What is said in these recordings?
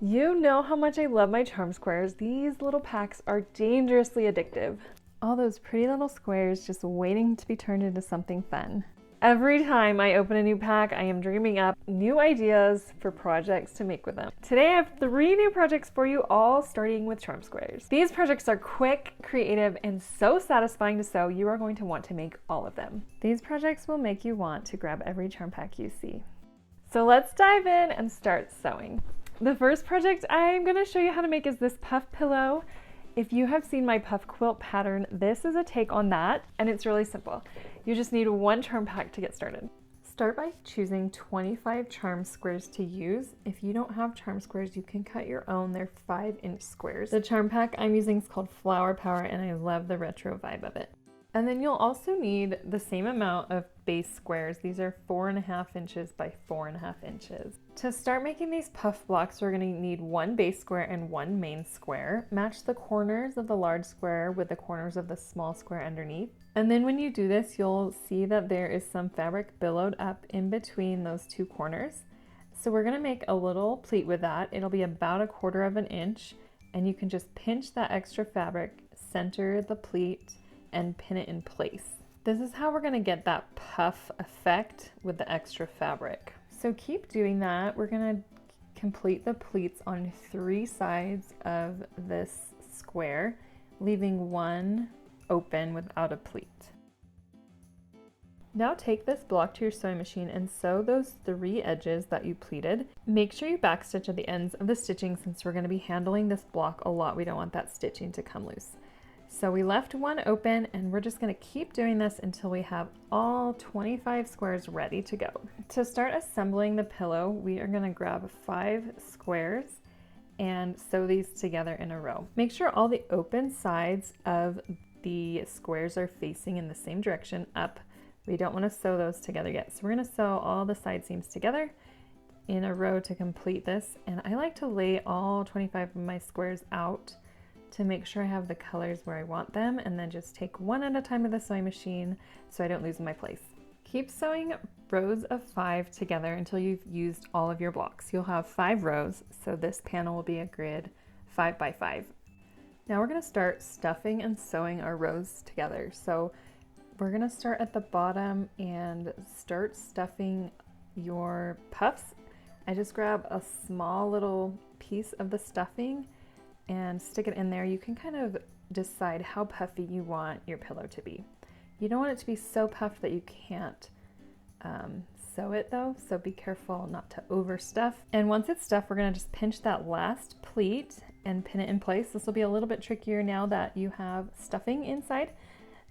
You know how much I love my charm squares. These little packs are dangerously addictive. All those pretty little squares just waiting to be turned into something fun. Every time I open a new pack, I am dreaming up new ideas for projects to make with them. Today I have 3 new projects for you, all starting with charm squares. These projects are quick, creative, and so satisfying to sew, you are going to want to make all of them. These projects will make you want to grab every charm pack you see. So let's dive in and start sewing. The first project I'm going to show you how to make is this puff pillow. If you have seen my puff quilt pattern, this is a take on that, and it's really simple. You just need 1 charm pack to get started. Start by choosing 25 charm squares to use. If you don't have charm squares, you can cut your own. They're 5-inch squares. The charm pack I'm using is called Flower Power, and I love the retro vibe of it. And then you'll also need the same amount of base squares. These are 4.5 inches by 4.5 inches. To start making these puff blocks, we're going to need 1 base square and 1 main square. Match the corners of the large square with the corners of the small square underneath. And then when you do this, you'll see that there is some fabric billowed up in between those 2 corners. So we're going to make a little pleat with that. It'll be about 1/4 inch, and you can just pinch that extra fabric, center the pleat, and pin it in place. This is how we're going to get that puff effect with the extra fabric. So keep doing that. We're going to complete the pleats on 3 sides of this square, leaving 1 open without a pleat. Now take this block to your sewing machine and sew those 3 edges that you pleated. Make sure you backstitch at the ends of the stitching since we're going to be handling this block a lot. We don't want that stitching to come loose. So we left 1 open, and we're just going to keep doing this until we have all 25 squares ready to go. To start assembling the pillow, we are going to grab 5 squares and sew these together in a row. Make sure all the open sides of the squares are facing in the same direction up. We don't want to sew those together yet. So we're going to sew all the side seams together in a row to complete this. And I like to lay all 25 of my squares out to make sure I have the colors where I want them, and then just take 1 at a time with the sewing machine so I don't lose my place. Keep sewing rows of 5 together until you've used all of your blocks. You'll have 5 rows, so this panel will be a grid 5 by 5. Now we're going to start stuffing and sewing our rows together. So we're going to start at the bottom and start stuffing your puffs. I just grab a small little piece of the stuffing and stick it in there. You can kind of decide how puffy you want your pillow to be. You don't want it to be so puffed that you can't sew it though, so be careful not to overstuff. And once it's stuffed, we're going to just pinch that last pleat and pin it in place. This will be a little bit trickier now that you have stuffing inside,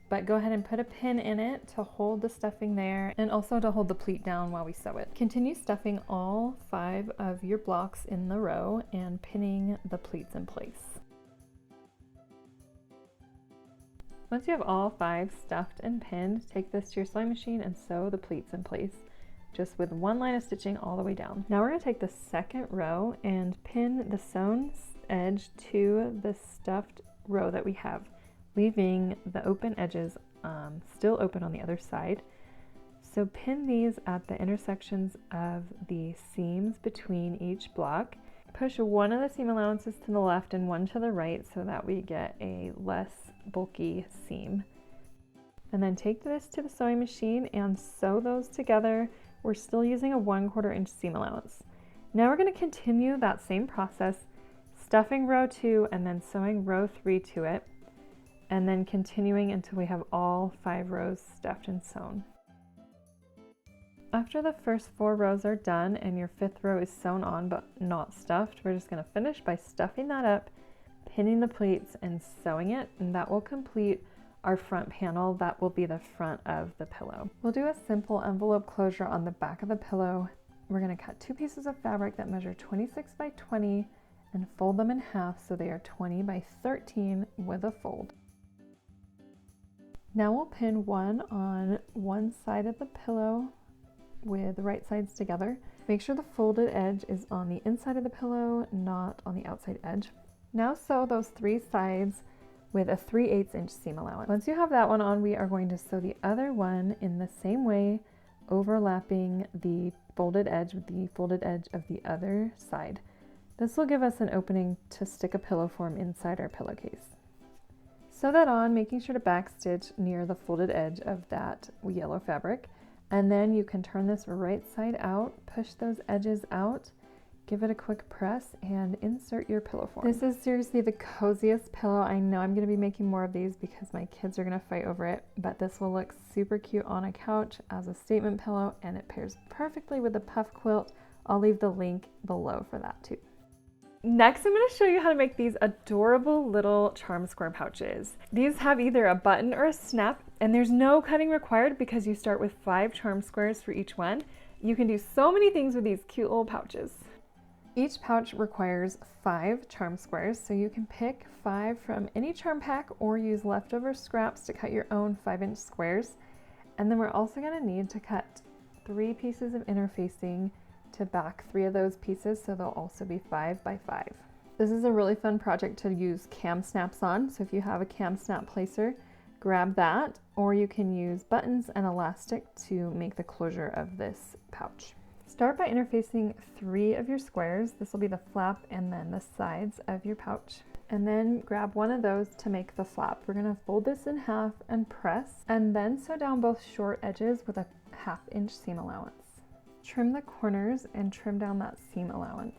but go ahead and put a pin in it to hold the stuffing there and also to hold the pleat down while we sew it. Continue stuffing all 5 of your blocks in the row and pinning the pleats in place. Once you have all 5 stuffed and pinned, take this to your sewing machine and sew the pleats in place, just with 1 line of stitching all the way down. Now we're going to take the second row and pin the sewn edge to the stuffed row that we have, leaving the open edges still open on the other side. So pin these at the intersections of the seams between each block. Push 1 of the seam allowances to the left and 1 to the right so that we get a less bulky seam. And then take this to the sewing machine and sew those together. We're still using a 1/4 inch seam allowance. Now we're going to continue that same process, stuffing row 2 and then sewing row 3 to it, and then continuing until we have all 5 rows stuffed and sewn. After the first 4 rows are done and your 5th row is sewn on but not stuffed, we're just going to finish by stuffing that up, pinning the pleats and sewing it, and that will complete our front panel. That will be the front of the pillow. We'll do a simple envelope closure on the back of the pillow. We're going to cut 2 pieces of fabric that measure 26 by 20 and fold them in half so they are 20 by 13 with a fold. Now we'll pin 1 on one side of the pillow with the right sides together. Make sure the folded edge is on the inside of the pillow, not on the outside edge. Now sew those 3 sides with a 3/8 inch seam allowance. Once you have that one on, we are going to sew the other one in the same way, overlapping the folded edge with the folded edge of the other side. This will give us an opening to stick a pillow form inside our pillowcase. Sew that on, making sure to backstitch near the folded edge of that yellow fabric. And then you can turn this right side out, push those edges out, give it a quick press, and insert your pillow form. This is seriously the coziest pillow. I know I'm going to be making more of these because my kids are going to fight over it, but this will look super cute on a couch as a statement pillow, and it pairs perfectly with the puff quilt. I'll leave the link below for that too. Next, I'm going to show you how to make these adorable little charm square pouches. These have either a button or a snap, and there's no cutting required because you start with 5 charm squares for each one. You can do so many things with these cute little pouches. Each pouch requires 5 charm squares, so you can pick 5 from any charm pack or use leftover scraps to cut your own 5-inch squares. And then we're also going to need to cut 3 pieces of interfacing to back 3 of those pieces, so they'll also be 5 by 5. This is a really fun project to use cam snaps on, so if you have a cam snap placer, grab that, or you can use buttons and elastic to make the closure of this pouch. Start by interfacing 3 of your squares. This will be the flap and then the sides of your pouch. And then grab one of those to make the flap. We're going to fold this in half and press, and then sew down both short edges with a 1/2 inch seam allowance. Trim the corners and trim down that seam allowance.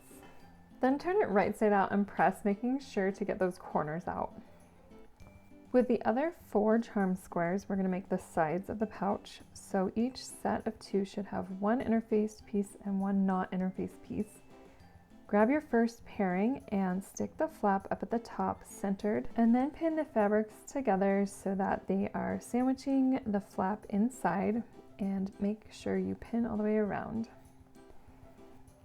Then turn it right side out and press, making sure to get those corners out. With the other 4 charm squares, we're going to make the sides of the pouch. So each set of 2 should have 1 interfaced piece and 1 not interfaced piece. Grab your first pairing and stick the flap up at the top centered, and then pin the fabrics together so that they are sandwiching the flap inside, and make sure you pin all the way around.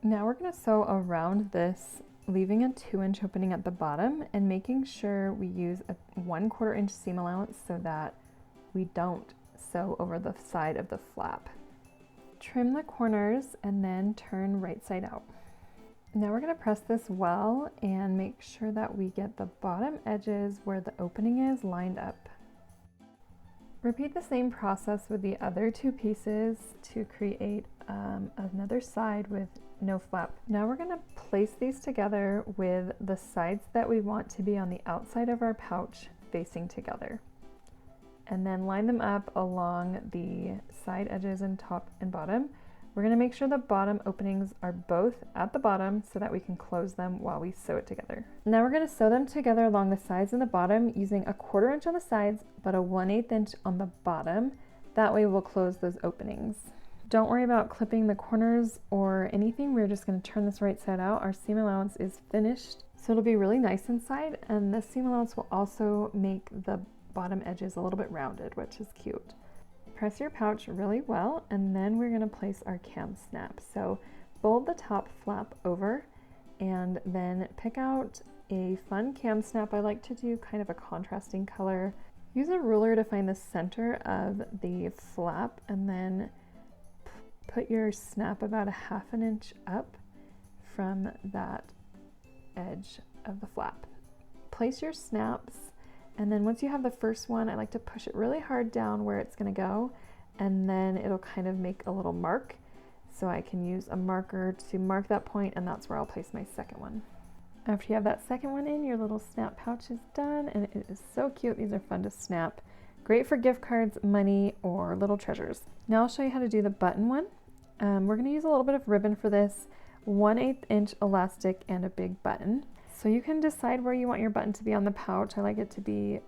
Now we're going to sew around this, leaving a 2-inch opening at the bottom and making sure we use a 1/4 inch seam allowance so that we don't sew over the side of the flap. Trim the corners and then turn right side out. Now we're going to press this well and make sure that we get the bottom edges where the opening is lined up. Repeat the same process with the other 2 pieces to create another side with no flap. Now we're going to place these together with the sides that we want to be on the outside of our pouch facing together. And then line them up along the side edges and top and bottom. We're going to make sure the bottom openings are both at the bottom so that we can close them while we sew it together. Now we're going to sew them together along the sides and the bottom using a 1/4 inch on the sides but a 1/8 inch on the bottom. That way we'll close those openings. Don't worry about clipping the corners or anything. We're just going to turn this right side out. Our seam allowance is finished, so it'll be really nice inside, and this seam allowance will also make the bottom edges a little bit rounded, which is cute. Press your pouch really well, and then we're going to place our cam snap. So fold the top flap over and then pick out a fun cam snap. I like to do kind of a contrasting color. Use a ruler to find the center of the flap and then put your snap about a 1/2 inch up from that edge of the flap. Place your snaps, and then once you have the first one, I like to push it really hard down where it's going to go, and then it'll kind of make a little mark. So I can use a marker to mark that point, and that's where I'll place my second one. After you have that second one in, your little snap pouch is done, and it is so cute. These are fun to snap. Great for gift cards, money, or little treasures. Now I'll show you how to do the button one. We're going to use a little bit of ribbon for this, 1/8 inch elastic, and a big button. So you can decide where you want your button to be on the pouch. I like it to be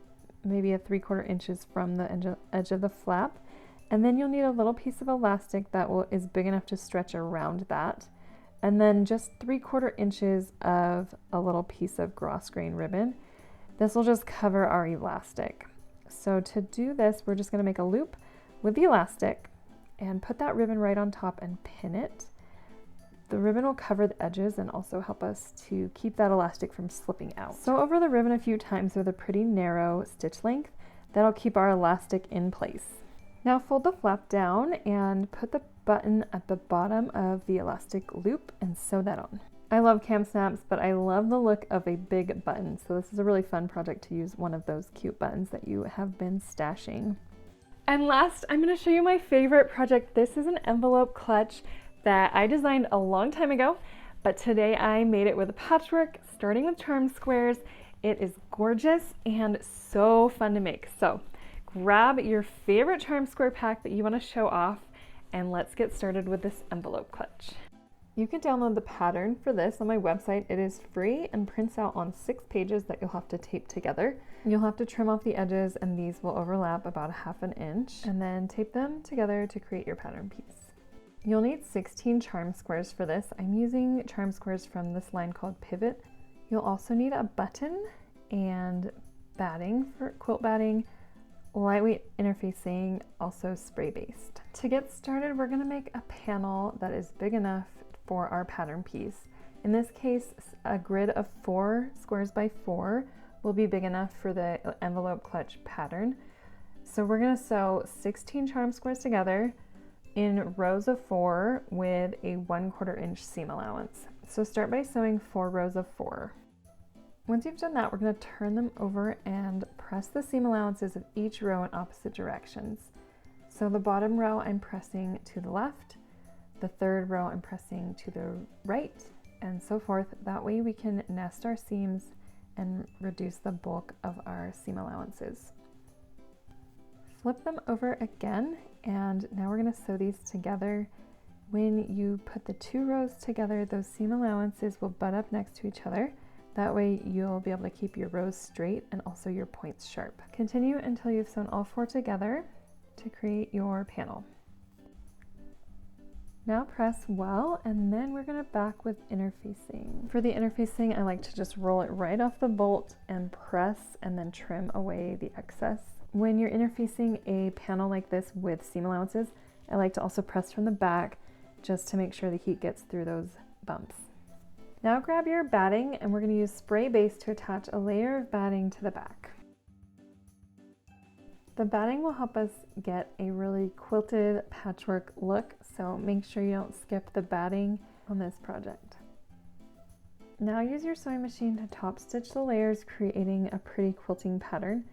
maybe a 3/4 inches from the edge of the flap. And then you'll need a little piece of elastic that is big enough to stretch around that. And then just 3/4 inches of a little piece of grosgrain ribbon. This will just cover our elastic. So to do this, we're just going to make a loop with the elastic and put that ribbon right on top and pin it. The ribbon will cover the edges and also help us to keep that elastic from slipping out. Sew over the ribbon a few times with a pretty narrow stitch length. That'll keep our elastic in place. Now fold the flap down and put the button at the bottom of the elastic loop and sew that on. I love cam snaps, but I love the look of a big button, so this is a really fun project to use one of those cute buttons that you have been stashing. And last, I'm going to show you my favorite project. This is an envelope clutch that I designed a long time ago, But today I made it with a patchwork, starting with charm squares. It is gorgeous and so fun to make. So grab your favorite charm square pack that you want to show off, and let's get started with this envelope clutch. You can download the pattern for this on my website. It is free and prints out on 6 pages that you'll have to tape together. You'll have to trim off the edges, and these will overlap about 1/2 inch, and then tape them together to create your pattern piece. You'll need 16 charm squares for this. I'm using charm squares from this line called Pivot. You'll also need a button and batting for quilt batting, lightweight interfacing, also spray based. To get started, we're gonna make a panel that is big enough for our pattern piece. In this case, a grid of 4 squares by 4 will be big enough for the envelope clutch pattern. So we're gonna sew 16 charm squares together in rows of 4 with a 1/4 inch seam allowance. So start by sewing 4 rows of 4. Once you've done that, we're going to turn them over and press the seam allowances of each row in opposite directions. So the bottom row I'm pressing to the left, the third row I'm pressing to the right, and so forth. That way we can nest our seams and reduce the bulk of our seam allowances. Flip them over again, and now we're going to sew these together. When you put the 2 rows together, those seam allowances will butt up next to each other. That way you'll be able to keep your rows straight and also your points sharp. Continue until you've sewn all 4 together to create your panel. Now press well, and then we're going to back with interfacing. For the interfacing, I like to just roll it right off the bolt and press and then trim away the excess. When you're interfacing a panel like this with seam allowances, I like to also press from the back just to make sure the heat gets through those bumps. Now grab your batting, and we're going to use spray base to attach a layer of batting to the back. The batting will help us get a really quilted patchwork look, so make sure you don't skip the batting on this project. Now use your sewing machine to top stitch the layers, creating a pretty quilting pattern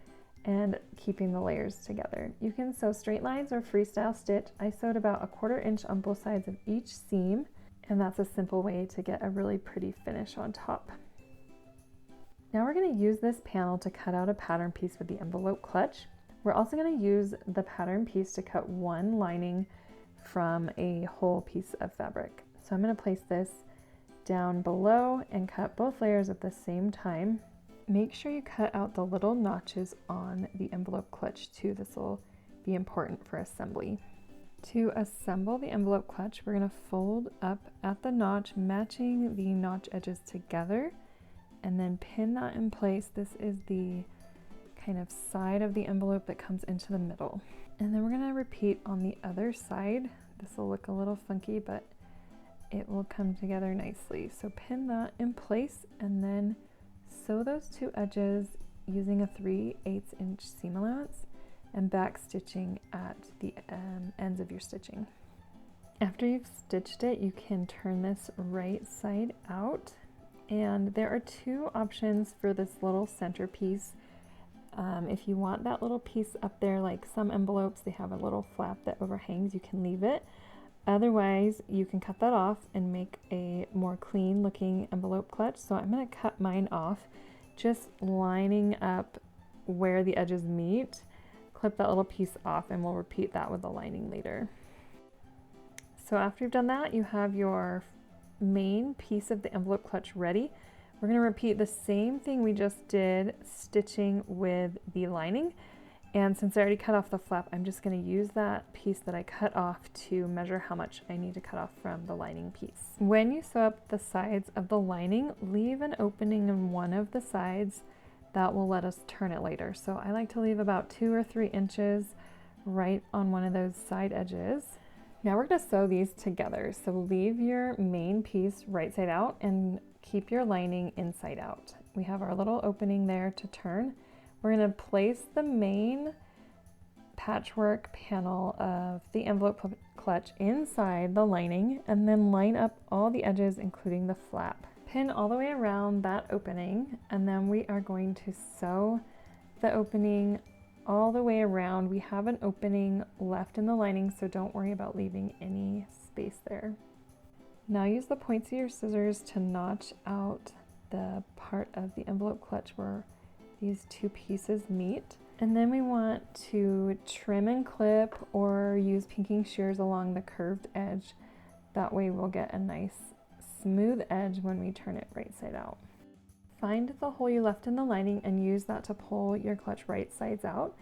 and keeping the layers together. You can sew straight lines or freestyle stitch. I sewed about 1/4 inch on both sides of each seam, and that's a simple way to get a really pretty finish on top. Now we're going to use this panel to cut out a pattern piece with the envelope clutch. We're also going to use the pattern piece to cut one lining from a whole piece of fabric. So I'm going to place this down below and cut both layers at the same time. Make sure you cut out the little notches on the envelope clutch too. This will be important for assembly. To assemble the envelope clutch, we're going to fold up at the notch, matching the notch edges together, and then pin that in place. This is the kind of side of the envelope that comes into the middle. And then we're going to repeat on the other side. This will look a little funky, but it will come together nicely. So pin that in place, and then sew those 2 edges using a 3/8 inch seam allowance and back stitching at the ends of your stitching. After you've stitched it, you can turn this right side out, and there are 2 options for this little centerpiece. If you want that little piece up there, like some envelopes, they have a little flap that overhangs, you can leave it. Otherwise, you can cut that off and make a more clean looking envelope clutch. So I'm going to cut mine off, just lining up where the edges meet. Clip that little piece off, and we'll repeat that with the lining later. So after you've done that, you have your main piece of the envelope clutch ready. We're going to repeat the same thing we just did, stitching with the lining. And since I already cut off the flap, I'm just going to use that piece that I cut off to measure how much I need to cut off from the lining piece. When you sew up the sides of the lining, leave an opening in one of the sides. That will let us turn it later. So I like to leave about 2 or 3 inches right on one of those side edges. Now we're going to sew these together. So leave your main piece right side out and keep your lining inside out. We have our little opening there to turn. We're going to place the main patchwork panel of the envelope clutch inside the lining, and then line up all the edges, including the flap. Pin all the way around that opening, and then we are going to sew the opening all the way around. We have an opening left in the lining, so don't worry about leaving any space there. Now use the points of your scissors to notch out the part of the envelope clutch where these two pieces meet. And then we want to trim and clip or use pinking shears along the curved edge. That way we'll get a nice smooth edge when we turn it right side out. Find the hole you left in the lining and use that to pull your clutch right sides out.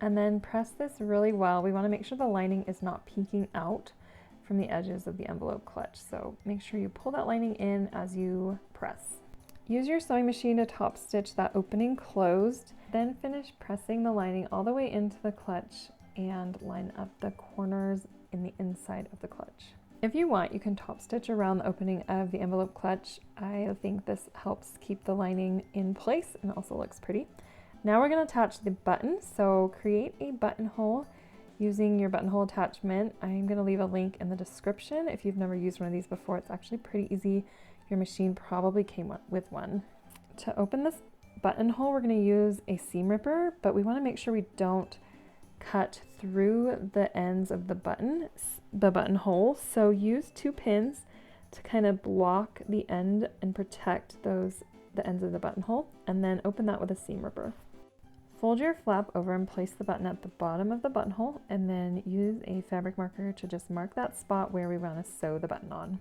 And then press this really well. We want to make sure the lining is not peeking out from the edges of the envelope clutch. So make sure you pull that lining in as you press. Use your sewing machine to top stitch that opening closed. Then finish pressing the lining all the way into the clutch and line up the corners in the inside of the clutch. If you want, you can top stitch around the opening of the envelope clutch. I think this helps keep the lining in place and also looks pretty. Now we're going to attach the button. So create a buttonhole using your buttonhole attachment. I'm going to leave a link in the description. If you've never used one of these before, it's actually pretty easy. Your machine probably came with one. To open this buttonhole, we're going to use a seam ripper, but we want to make sure we don't cut through the ends of the buttonhole. So use 2 pins to kind of block the end and protect the ends of the buttonhole, and then open that with a seam ripper. Fold your flap over and place the button at the bottom of the buttonhole, and then use a fabric marker to just mark that spot where we want to sew the button on.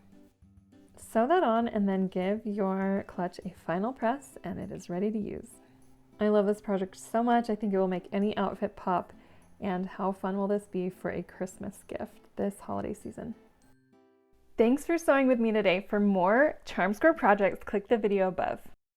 Sew that on and then give your clutch a final press and it is ready to use. I love this project so much. I think it will make any outfit pop. And how fun will this be for a Christmas gift this holiday season? Thanks for sewing with me today. For more Charm Square projects, click the video above.